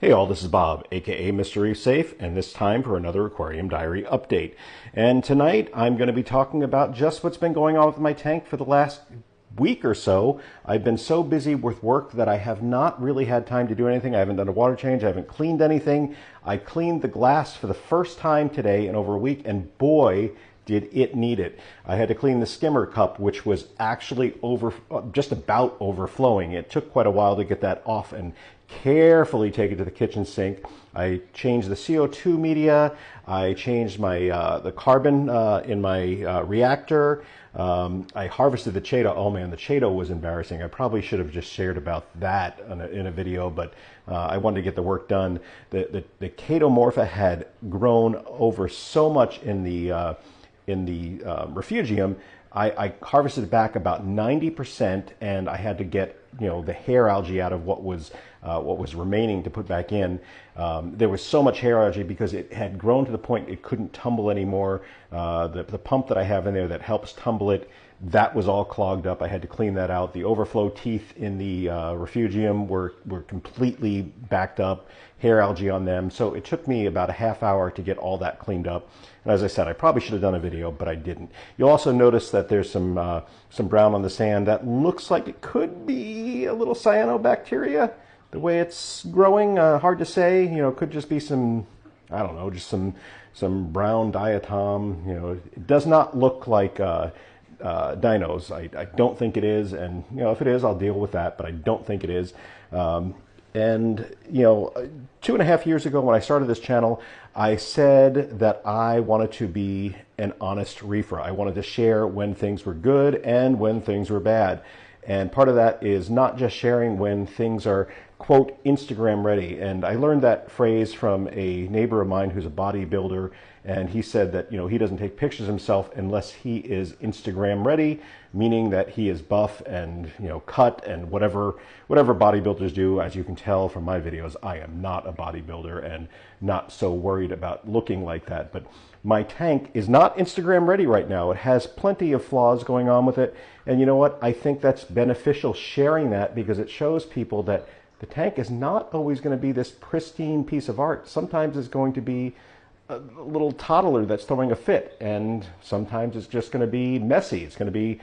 Hey all, this is Bob, aka Mr. Reef Safe, and this time for another Aquarium Diary update. And tonight I'm going to be talking about just what's been going on with my tank for the last week or so. I've been so busy with work that I have not really had time to do anything. I haven't done a water change, I haven't cleaned anything. I cleaned the glass for the first time today in over a week, and boy, did it need it. I had to clean the skimmer cup, which was actually just about overflowing. It took quite a while to get that off and carefully take it to the kitchen sink. I changed the CO2 media. I changed my the carbon in my reactor. I harvested the chaeto. Oh man, the chaeto was embarrassing. I probably should have just shared about that in a video, but I wanted to get the work done. The chaetomorpha had grown over so much in the refugium. I harvested back about 90%, and I had to get the hair algae out of what was remaining to put back in. There was so much hair algae because it had grown to the point it couldn't tumble anymore. The pump that I have in there that helps tumble it, that was all clogged up. I had to clean that out. The overflow teeth in the refugium were completely backed up, hair algae on them. So it took me about a half hour to get all that cleaned up. And as I said, I probably should have done a video, but I didn't. You'll also notice that there's some brown on the sand. That looks like it could be a little cyanobacteria. The way it's growing, hard to say. It could just be some, I don't know, just some brown diatom. It does not look like dinos. I don't think it is, and if it is, I'll deal with that, but I don't think it is. And 2.5 years ago when I started this channel, I said that I wanted to be an honest reefer. I wanted to share when things were good and when things were bad. And part of that is not just sharing when things are, quote, Instagram ready. And I learned that phrase from a neighbor of mine who's a bodybuilder. And he said that, he doesn't take pictures of himself unless he is Instagram ready, meaning that he is buff and, cut and whatever bodybuilders do. As you can tell from my videos, I am not a bodybuilder and not so worried about looking like that. But my tank is not Instagram ready right now. It has plenty of flaws going on with it. And you know what? I think that's beneficial sharing that because it shows people that the tank is not always going to be this pristine piece of art. Sometimes it's going to be a little toddler that's throwing a fit, and sometimes it's just going to be messy. It's going to be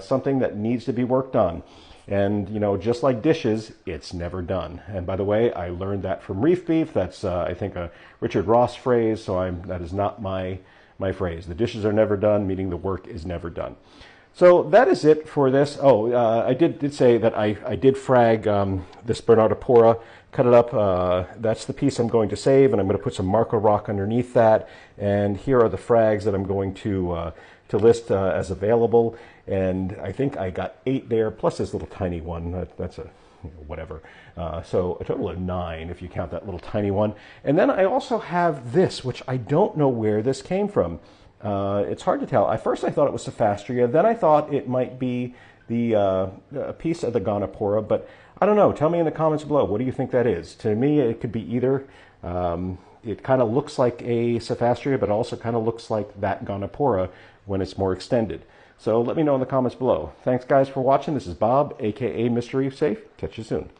something that needs to be worked on. And just like dishes, it's never done. And by the way, I learned that from Reef Beef. That's I think a Richard Ross phrase, so that is not my phrase. The dishes are never done, meaning the work is never done. So that is it for this. Oh, I did say that I did frag this Bernardipora, cut it up. That's the piece I'm going to save, and I'm going to put some Marco Rock underneath that. And here are the frags that I'm going to list as available. And I think I got 8 there, plus this little tiny one. That's a whatever. So a total of 9 if you count that little tiny one. And then I also have this, which I don't know where this came from. It's hard to tell. At first I thought it was Sophastria. Then I thought it might be the piece of the Gonopora, but I don't know. Tell me in the comments below. What do you think that is? To me, it could be either. It kind of looks like a Sophastria, but also kind of looks like that Gonopora when it's more extended. So let me know in the comments below. Thanks, guys, for watching. This is Bob, a.k.a. Mr. Reef Safe. Catch you soon.